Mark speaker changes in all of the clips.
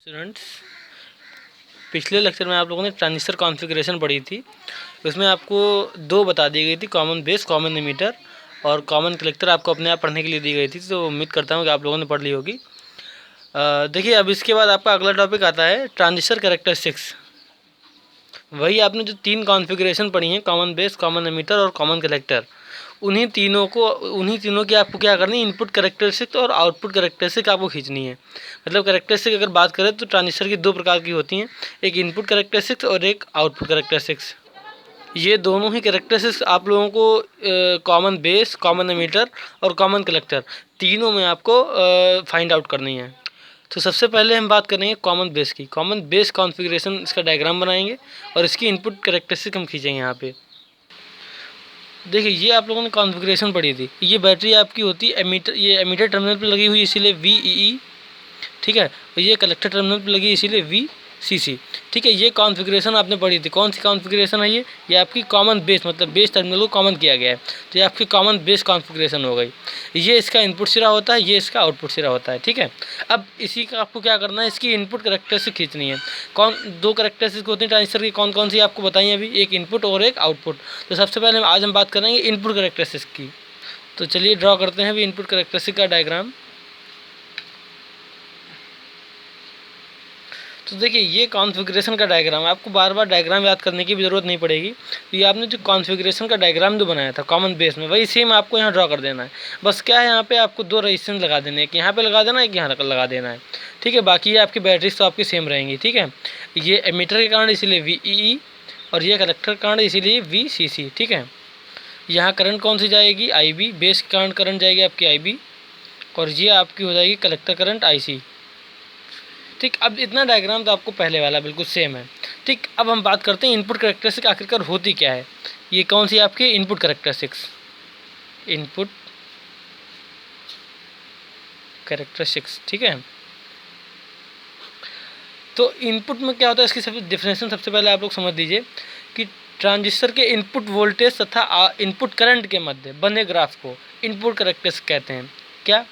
Speaker 1: Students, पिछले lecture में आप लोगों ने ट्रांजिस्टर कॉन्फ़िगरेशन पढ़ी थी। उसमें आपको दो बता दी गई थी, कॉमन बेस, कॉमन एमीटर और कॉमन कलेक्टर आपको अपने आप पढ़ने के लिए दी गई थी। तो उम्मीद करता हूँ कि आप लोगों ने पढ़ ली होगी। देखिए, अब इसके बाद आपका अगला टॉपिक आता है ट्रांजिस्टर कैरेक्टरिस्टिक्स। वही आपने जो तीन कॉन्फ़िगरेशन पढ़ी हैं, कॉमन बेस, कॉमन एमीटर और कॉमन कलेक्टर, उन्हीं तीनों की आपको क्या करनी है, इनपुट कैरेक्टरिस्टिक और आउटपुट कैरेक्टरिस्टिक आपको खींचनी है। मतलब कैरेक्टरिस्टिक अगर बात करें तो ट्रांजिस्टर की दो प्रकार की होती हैं, एक इनपुट कैरेक्टरिस्टिक्स और एक आउटपुट कैरेक्टरिस्टिक्स। ये दोनों ही कैरेक्टरिस्टिक्स आप लोगों को कॉमन बेस, कॉमन एमीटर और कॉमन कलेक्टर तीनों में आपको फाइंड आउट करनी है। तो सबसे पहले हम बात करेंगे कॉमन बेस की। कॉमन बेस कॉन्फ़िगरेशन, इसका डायग्राम बनाएंगे और इसकी इनपुट कैरेक्टरिस्टिक हम खींचेंगे यहाँ पे। देखिए, ये आप लोगों ने कॉन्फ़िगरेशन पढ़ी थी। ये बैटरी आपकी होती है एमीटर, ये एमीटर टर्मिनल पे लगी हुई इसीलिए VEE, ठीक है। और ये कलेक्टर टर्मिनल पे लगी इसीलिए VCC, ठीक है। ये कॉन्फ़िगरेशन आपने पढ़ी थी। कौन सी कॉन्फ़िगरेशन है ये आपकी कॉमन बेस, मतलब बेस टर्मिनल को कॉमन किया गया है, तो ये आपकी कॉमन बेस कॉन्फ़िगरेशन हो गई। ये इसका इनपुट सिरा होता है, ये इसका आउटपुट सिरा होता है, ठीक है। अब इसी का आपको क्या करना है, इसकी इनपुट कैरेक्टरिस्टिक खींचनी है। दो कैरेक्टरिस्टिक होती हैं ट्रांजिस्टर की, कौन कौन सी आपको बताइए अभी, एक इनपुट और एक आउटपुट। तो सबसे पहले आज हम बात करेंगे इनपुट कैरेक्टरिस्टिक की। तो चलिए ड्रॉ करते हैं अभी इनपुट कैरेक्टरिस्टिक का डायग्राम। तो देखिए, ये कॉन्फ़िगरेशन का डायग्राम है। आपको बार बार डायग्राम याद करने की भी ज़रूरत नहीं पड़ेगी। तो ये आपने जो कॉन्फ़िगरेशन का डायग्राम जो बनाया था कॉमन बेस में, वही सेम आपको यहाँ ड्रॉ कर देना है। बस क्या है, यहाँ पे आपको दो रेजिस्टेंस लगा देने हैं, कि यहाँ पे लगा देना है, कि यहाँ लगा देना है, ठीक है। बाकी ये आपकी बैटरीज तो आपकी सेम रहेंगी, ठीक है। ये एमीटर के कारण इसीलिए VEE और ये कलेक्टर के कारण इसीलिए VCC, ठीक है। यहाँ करंट कौन सी जाएगी, IB, बेस के कारण करंट जाएगी आपकी IB, और ये आपकी हो जाएगी कलेक्टर करंट IC, ठीक। अब इतना डायग्राम तो आपको पहले वाला बिल्कुल सेम है, ठीक। अब हम बात करते हैं इनपुट कैरेक्टरिस्टिक आखिरकार होती क्या है। ये कौन सी आपकी इनपुट कैरेक्टरिस्टिक्स, इनपुट कैरेक्टरिस्टिक्स, ठीक है। तो इनपुट में क्या होता है, इसकी सबसे डिफिनेशन सबसे पहले आप लोग समझ लीजिए कि ट्रांजिस्टर के इनपुट वोल्टेज तथा इनपुट करंट के मध्य बने ग्राफ को इनपुट कैरेक्टरिस्टिक कहते हैं। क्या,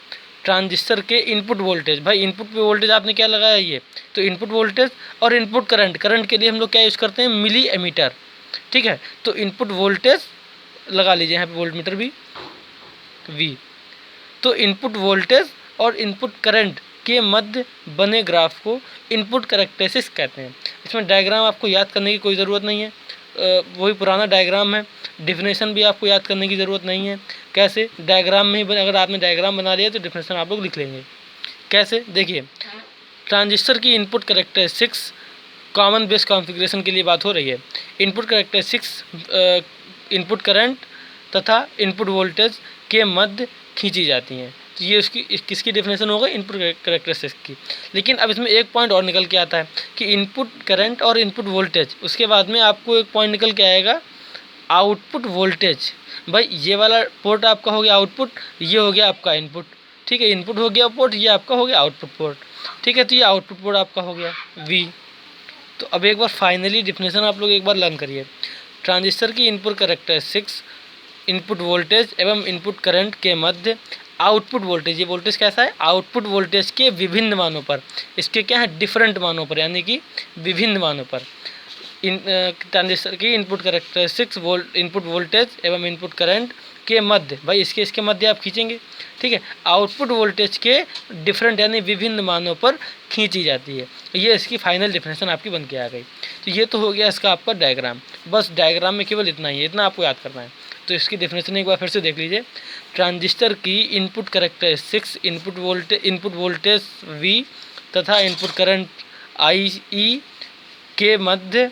Speaker 1: ट्रांजिस्टर के इनपुट वोल्टेज, भाई इनपुट पे वोल्टेज आपने क्या लगाया, ये तो इनपुट वोल्टेज, और इनपुट करंट, करंट के लिए हम लोग क्या यूज़ करते हैं, मिली एमीटर, ठीक है। तो इनपुट वोल्टेज लगा लीजिए यहाँ पे वोल्टमीटर भी V, तो इनपुट वोल्टेज और इनपुट करंट के मध्य बने ग्राफ को इनपुट कैरेक्टरिस्टिक्स कहते हैं। इसमें डायग्राम आपको याद करने की कोई ज़रूरत नहीं है, वही पुराना डायग्राम है। डिफिनेशन भी आपको याद करने की ज़रूरत नहीं है। कैसे, डायग्राम में ही अगर आपने डायग्राम बना लिया तो डिफिनेशन आप लोग लिख लेंगे। कैसे, देखिए, ट्रांजिस्टर की input characteristics common base configuration के लिए बात हो रही है। इनपुट कैरेक्टरिस्टिक्स इनपुट करंट तथा इनपुट वोल्टेज के मध्य खींची जाती हैं। तो ये उसकी किसकी डेफिनेशन होगा, इनपुट कैरेक्टरिस्टिक्स की। लेकिन अब इसमें एक पॉइंट और निकल के आता है कि इनपुट करंट और इनपुट वोल्टेज, उसके बाद में आपको एक पॉइंट निकल के आएगा आउटपुट वोल्टेज। भाई ये वाला पोर्ट आपका हो गया आउटपुट, ये हो गया आपका इनपुट, ठीक है। इनपुट हो गया पोर्ट, ये आपका हो गया आउटपुट पोर्ट, ठीक है। तो ये आउटपुट पोर्ट आपका हो गया V। तो अब एक बार फाइनली डिफिनेशन आप लोग एक बार लर्न करिए। ट्रांजिस्टर की इनपुट कैरेक्टरिस्टिक्स इनपुट वोल्टेज एवं इनपुट करंट के मध्य आउटपुट वोल्टेज, ये वोल्टेज कैसा है, आउटपुट वोल्टेज के विभिन्न मानों पर, इसके क्या है, डिफरेंट मानों पर, यानी कि विभिन्न मानों पर ट्रांजिस्टर की इनपुट कैरेक्टरिस्टिक्स इनपुट वोल्टेज एवं इनपुट करंट के मध्य, भाई इसके मध्य आप खींचेंगे, ठीक है। आउटपुट वोल्टेज के डिफरेंट यानी विभिन्न मानों पर खींची जाती है। ये इसकी फाइनल डिफिनेशन आपकी बन के आ गई। तो ये तो हो गया इसका आपका डायग्राम। बस डायग्राम में केवल इतना ही है, इतना आपको याद करना है। तो इसकी डेफिनेशन एक बार फिर से देख लीजिए। ट्रांजिस्टर की input characteristics input voltage V तथा इनपुट करंट IE के मध्य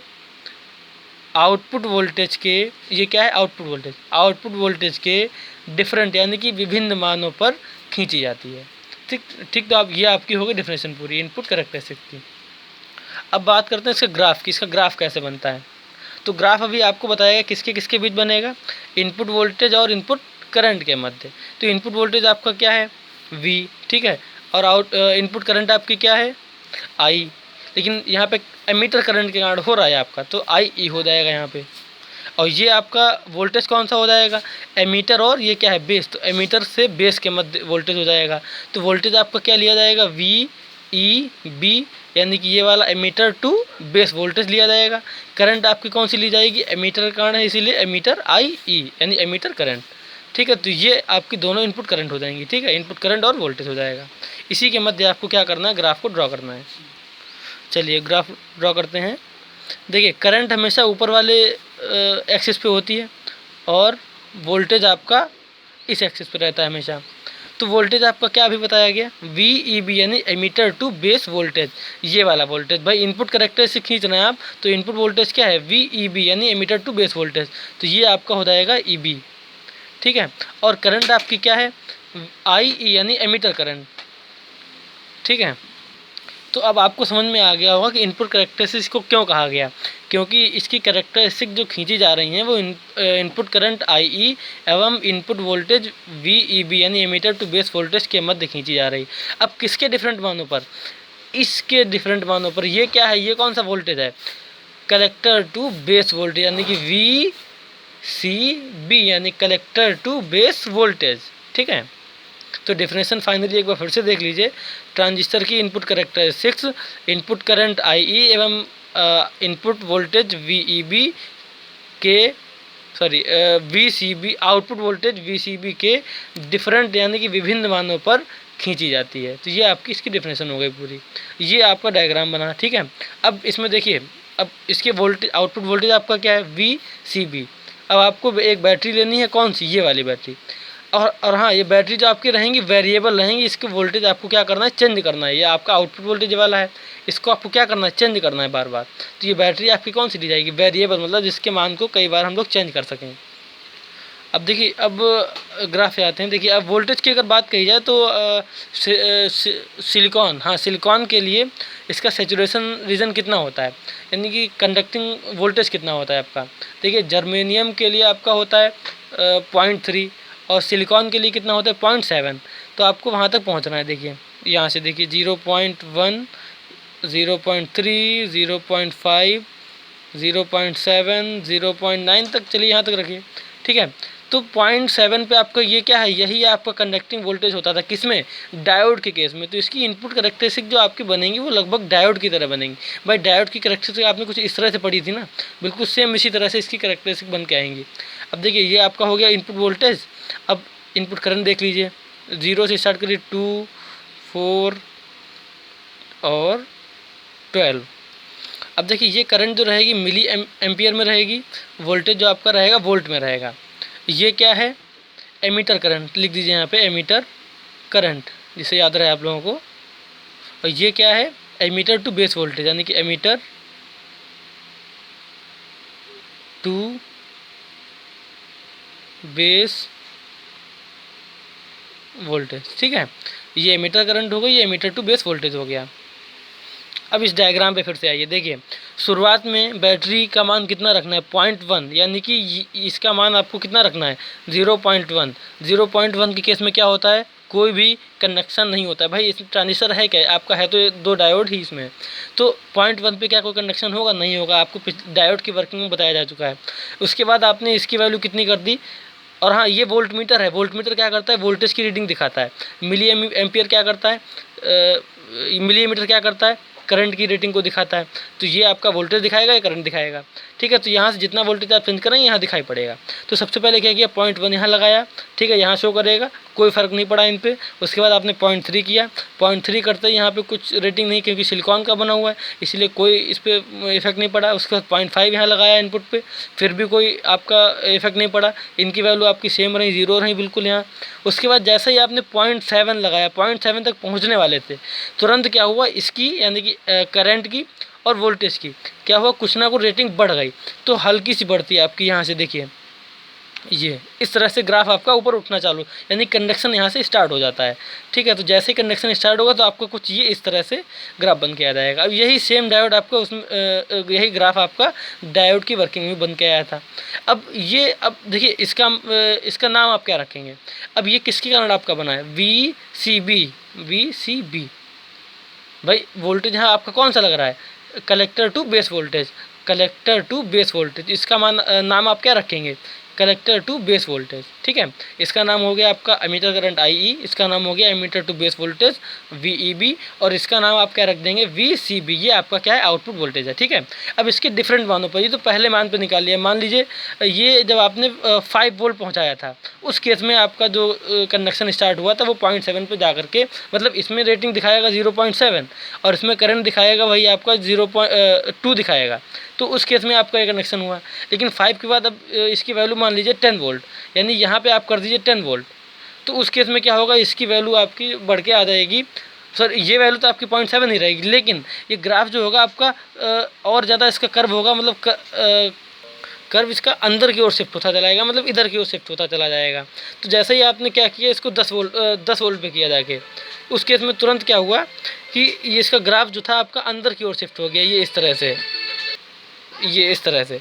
Speaker 1: आउटपुट वोल्टेज के, ये क्या है, आउटपुट वोल्टेज के डिफरेंट यानी कि विभिन्न मानों पर खींची जाती है, ठीक। तो आप ये आपकी हो गई डेफिनेशन पूरी इनपुट कैरेक्टरिस्टिक की। अब बात करते हैं इसका ग्राफ की, इसका ग्राफ कैसे बनता है। तो ग्राफ अभी आपको बताएगा किसके किसके बीच बनेगा, इनपुट वोल्टेज और इनपुट करंट के मध्य। तो इनपुट वोल्टेज आपका क्या है, V, ठीक है। और इनपुट करंट आपकी क्या है, I। लेकिन यहाँ पे एमीटर करंट के कारण हो रहा है आपका, तो IE हो जाएगा यहाँ पे। और ये आपका वोल्टेज कौन सा हो जाएगा, एमीटर, और ये क्या है, बेस, तो एमीटर से बेस के मध्य वोल्टेज हो जाएगा। तो वोल्टेज आपका क्या लिया जाएगा, VEB यानी कि ये वाला एमीटर टू बेस वोल्टेज लिया जाएगा। करंट आपकी कौन सी ली जाएगी, एमीटर करंट है इसीलिए एमीटर आई ई यानी एमीटर करंट। ठीक है, तो ये आपकी दोनों इनपुट करंट हो जाएंगी। ठीक है, इनपुट करंट और वोल्टेज हो जाएगा। इसी के मध्य आपको क्या करना है, ग्राफ को ड्रॉ करना है। चलिए ग्राफ ड्रॉ करते हैं। देखिए करंट हमेशा ऊपर वाले एक्सिस पे होती है और वोल्टेज आपका इस एक्सिस पे रहता है हमेशा। तो वोल्टेज आपका क्या अभी बताया गया, वी ई बी यानी एमीटर टू बेस वोल्टेज, ये वाला वोल्टेज। भाई इनपुट करेक्टरिस्टिक खींच रहे हैं आप, तो इनपुट वोल्टेज क्या है, वी ई बी यानी एमीटर टू बेस वोल्टेज, तो ये आपका हो जाएगा ई बी। ठीक है, और करंट आपकी क्या है, आई ई यानी एमीटर करंट। ठीक है, तो अब आपको समझ में आ गया होगा कि इनपुट करेक्टरिस्टिक्स को क्यों कहा गया, क्योंकि इसकी करेक्टरिस्टिक जो खींची जा रही हैं वो इनपुट करंट आई ई एवं input voltage V E B यानी एमीटर टू बेस वोल्टेज के मध्य खींची जा रही। अब किसके डिफरेंट मानों पर, इसके डिफरेंट मानों पर। ये क्या है, ये कौन सा वोल्टेज है, कलेक्टर टू बेस वोल्टेज यानी कि वी सी बी यानी कलेक्टर टू बेस वोल्टेज। ठीक है, तो डेफिनेशन फाइनली एक बार फिर से देख लीजिए। ट्रांजिस्टर की input characteristics, input current I E एवं input voltage V E B के V C B, output voltage V C B के डिफरेंट यानी कि विभिन्न मानों पर खींची जाती है। तो ये आपकी इसकी डेफिनेशन हो गई पूरी। ये आपका डायग्राम बना। ठीक है, अब इसमें देखिए, अब इसके वोल्टेज, आउटपुट वोल्टेज आपका क्या है, वी सी बी। अब आपको एक बैटरी लेनी है, कौन सी, ये वाली बैटरी। और हाँ, ये बैटरी जो आपकी रहेंगी वेरिएबल रहेंगी, इसके वोल्टेज आपको क्या करना है, चेंज करना है। ये आपका आउटपुट वोल्टेज वाला है, इसको आपको क्या करना है, चेंज करना है बार बार। तो ये बैटरी आपकी कौन सी दी जाएगी, वेरिएबल, मतलब जिसके मान को कई बार हम लोग चेंज कर सकें। अब देखिए, अब ग्राफ पे आते हैं। देखिए अब वोल्टेज की अगर बात कही जाए तो सिलिकॉन, हाँ सिलिकॉन के लिए इसका सेचुरेशन रीजन कितना होता है, यानी कि कंडक्टिंग वोल्टेज कितना होता है आपका। देखिए जर्मेनियम के लिए आपका होता है 0.3 और सिलिकॉन के लिए कितना होता है 0.7। तो आपको वहाँ तक पहुँचना है। देखिए यहाँ से देखिए 0.1, 0.3, 0.5, 0.7, 0.9 तक चलिए, यहाँ तक रखिए। ठीक है, तो 0.7 पे आपका ये क्या है, यही आपका कंडक्टिंग वोल्टेज होता था, किसमें, डायोड के केस में। तो इसकी इनपुट करेक्टरिस्टिक जो आपकी बनेंगी वो लगभग डायोड की तरह बनेंगी। भाई डायोड की करेक्टरिस्टिक आपने कुछ इस तरह से पढ़ी थी ना, बिल्कुल सेम इसी तरह से इसकी करेक्टरिस्टिक बन के आएंगी। अब देखिए ये आपका हो गया इनपुट वोल्टेज। अब इनपुट करंट देख लीजिए, 0 से स्टार्ट करिए, 2, 4 और 12। अब देखिए ये करंट जो रहेगी मिली एम्पियर में रहेगी, वोल्टेज जो आपका रहेगा वोल्ट में रहेगा। ये क्या है, एमीटर करंट, लिख दीजिए यहाँ पे एमीटर करंट, जिसे याद रहे आप लोगों को। और ये क्या है, एमीटर टू बेस वोल्टेज यानी कि एमीटर टू बेस वोल्टेज। ठीक है, ये एमीटर करंट हो गई, ये एमीटर टू बेस वोल्टेज हो गया। अब इस डायग्राम पे फिर से आइए। देखिए शुरुआत में बैटरी का मान कितना रखना है, 0.1, यानी कि इसका मान आपको कितना रखना है, 0.1। 0.1 के केस में क्या होता है, कोई भी कंडक्शन नहीं होता है। भाई इसमें ट्रांजिस्टर है क्या, आपका है तो 2 डायोड ही इसमें। तो 0.1 पे क्या कोई कंडक्शन होगा, नहीं होगा। आपको डायोड की वर्किंग में बताया जा चुका है। उसके बाद आपने इसकी वैल्यू कितनी कर दी। और हाँ, ये वोल्ट मीटर है, वोल्ट मीटर क्या करता है, वोल्टेज की रीडिंग दिखाता है। मिली एम्पियर क्या करता है, मिली मीटर क्या करता है, करंट की रेटिंग को दिखाता है। तो ये आपका वोल्टेज दिखाएगा, या करंट दिखाएगा। ठीक है, तो यहाँ से जितना वोल्टेज आप चेंज करेंगे यहाँ दिखाई पड़ेगा। तो सबसे पहले क्या किया, 0.1 यहाँ लगाया। ठीक है, यहाँ शो करेगा, कोई फ़र्क नहीं पड़ा इन पे। उसके बाद आपने 0.3 किया, 0.3 करते ही यहाँ पे कुछ रेटिंग नहीं, क्योंकि सिलिकॉन का बना हुआ है, इसलिए कोई इस पर इफेक्ट नहीं पड़ा। उसके बाद 0.5 यहाँ लगाया इनपुट पे, फिर भी कोई आपका इफेक्ट नहीं पड़ा। इनकी वैल्यू आपकी सेम रही, 0 रही बिल्कुल यहाँ। उसके बाद जैसे ही आपने 0.7 लगाया, 0.7 तक पहुँचने वाले थे, तुरंत क्या हुआ, इसकी यानी कि करंट की और वोल्टेज की क्या हुआ, कुछ ना कुछ रेटिंग बढ़ गई। तो हल्की सी बढ़ती है आपकी, यहाँ से देखिए ये इस तरह से ग्राफ आपका ऊपर उठना चालू, यानी कंडक्शन यहाँ से स्टार्ट हो जाता है। ठीक है, तो जैसे ही कंडक्शन स्टार्ट होगा तो आपको कुछ ये इस तरह से ग्राफ बन के आ जाएगा। अब यही सेम डायोड आपका उसमें यही ग्राफ आपका डायोड की वर्किंग में बन के आया था। अब ये, अब देखिए इसका नाम आप क्या रखेंगे। अब ये किसके कारण आपका बना है, वी सी बी। भाई वोल्टेज यहाँ आपका कौन सा लग रहा है, कलेक्टर टू बेस वोल्टेज। इसका नाम आप क्या रखेंगे, कलेक्टर टू बेस वोल्टेज। ठीक है। इसका नाम हो गया आपका एमीटर करंट IE, इसका नाम हो गया emitter to base voltage VEB, और इसका नाम आप क्या रख देंगे VCB। ये आपका क्या है, आउटपुट वोल्टेज है, ठीक है। अब इसके डिफरेंट मानों पर, ये तो पहले मान पे निकाल लिया। मान लीजिए ये जब आपने 5 वोल्ट पहुँचाया था, उस केस में आपका जो कंडक्शन स्टार्ट हुआ था वो 0.7 पे जा करके, मतलब इसमें रेटिंग दिखाएगा 0.7 और इसमें करंट दिखाएगा वही आपका 0.2 दिखाएगा। तो उस केस में आपका ये कनेक्शन हुआ। लेकिन 5 के बाद अब इसकी वैल्यू मान लीजिए 10 वोल्ट, यानी यहाँ पे आप कर दीजिए 10 वोल्ट। तो उस केस में क्या होगा, इसकी वैल्यू आपकी बढ़ के आ जाएगी। सर ये वैल्यू तो आपकी 0.7 ही रहेगी, लेकिन ये ग्राफ जो होगा आपका और ज़्यादा इसका कर्व होगा, मतलब कर्व इसका अंदर की ओर शिफ्ट होता चला जाएगा, मतलब इधर की ओर शिफ्ट होता चला जाएगा। तो जैसे ही आपने क्या किया, इसको 10 वोल्ट पे किया जाके, उस केस में तुरंत क्या हुआ कि ये इसका ग्राफ जो था आपका अंदर की ओर शिफ्ट हो गया। ये इस तरह से, ये इस तरह से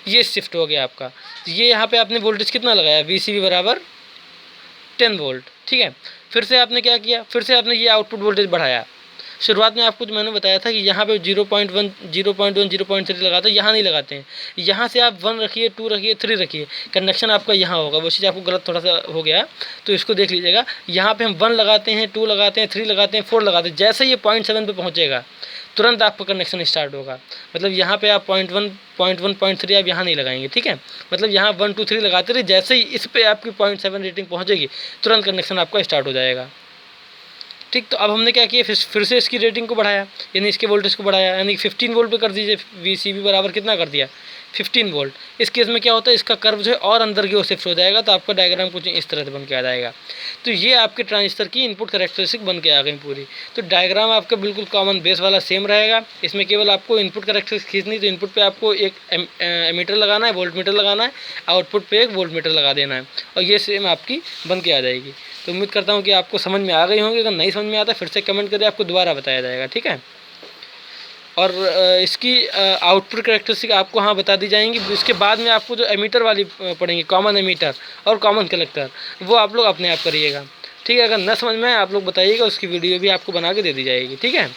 Speaker 1: ये शिफ्ट हो गया आपका। ये यहाँ पे आपने वोल्टेज कितना लगाया, VCB बराबर 10 वोल्ट, ठीक है। फिर से आपने क्या किया, फिर से आपने ये आउटपुट वोल्टेज बढ़ाया। शुरुआत में आपको जो मैंने बताया था कि यहाँ पे 0.1, 0.1, 0.3 लगाते हैं, यहाँ नहीं लगाते हैं। यहाँ से आप 1 रखिए, 2 रखिए, 3 रखिए, कनेक्शन आपका यहाँ होगा। वो चीज़ आपको गलत थोड़ा सा हो गया, तो इसको देख लीजिएगा। यहाँ पे हम 1 लगाते हैं, 2 लगाते हैं, 3 लगाते हैं, 4 लगाते हैं। जैसे ये 0.7 पे पहुँचेगा, तुरंत आपका कनेक्शन स्टार्ट होगा। मतलब यहाँ पे आप 0.1, 0.1, 0.3 आप यहाँ नहीं लगाएंगे, ठीक है। मतलब यहाँ 1, 2, 3 लगाते रहिए। जैसे ही इस पर आपकी 0.7 रेटिंग पहुँचेगी, तुरंत कनेक्शन आपका स्टार्ट हो जाएगा, ठीक। तो अब हमने क्या किया, फिर से इसकी रेटिंग को बढ़ाया, यानी इसके वोल्टेज को बढ़ाया, यानी 15 वोल्ट पे कर दीजिए। VCB बराबर कितना कर दिया, 15 वोल्ट। इस केस में क्या होता है, इसका कर्व जो है और अंदर की ओर शिफ्ट हो जाएगा, तो आपका डायग्राम कुछ इस तरह से बन के आ जाएगा। तो ये आपके ट्रांजिस्टर की इनपुट कैरेक्टरिस्टिक बन के आ गई पूरी। तो डायग्राम आपका बिल्कुल कॉमन बेस वाला सेम रहेगा। इसमें केवल आपको इनपुट कैरेक्टरिस्टिक खींचनी, तो इनपुट पे आपको एक एमीटर लगाना है, वोल्ट मीटर लगाना है, आउटपुट पे एक वोल्ट मीटर लगा देना है, और ये सेम आपकी बन के आ जाएगी। तो उम्मीद करता हूँ कि आपको समझ में आ गई होंगी। अगर नहीं समझ में आता फिर से कमेंट करें, आपको दोबारा बताया जाएगा, ठीक है। और इसकी आउटपुट कैरेक्टरिस्टिक आपको हाँ बता दी जाएंगी। इसके बाद में आपको जो एमीटर वाली पढ़ेंगे, कॉमन एमीटर और कॉमन कलेक्टर, वो आप लोग अपने आप करिएगा, ठीक है। अगर न समझ में आए आप लोग बताइएगा, उसकी वीडियो भी आपको बना के दे दी जाएगी, ठीक है।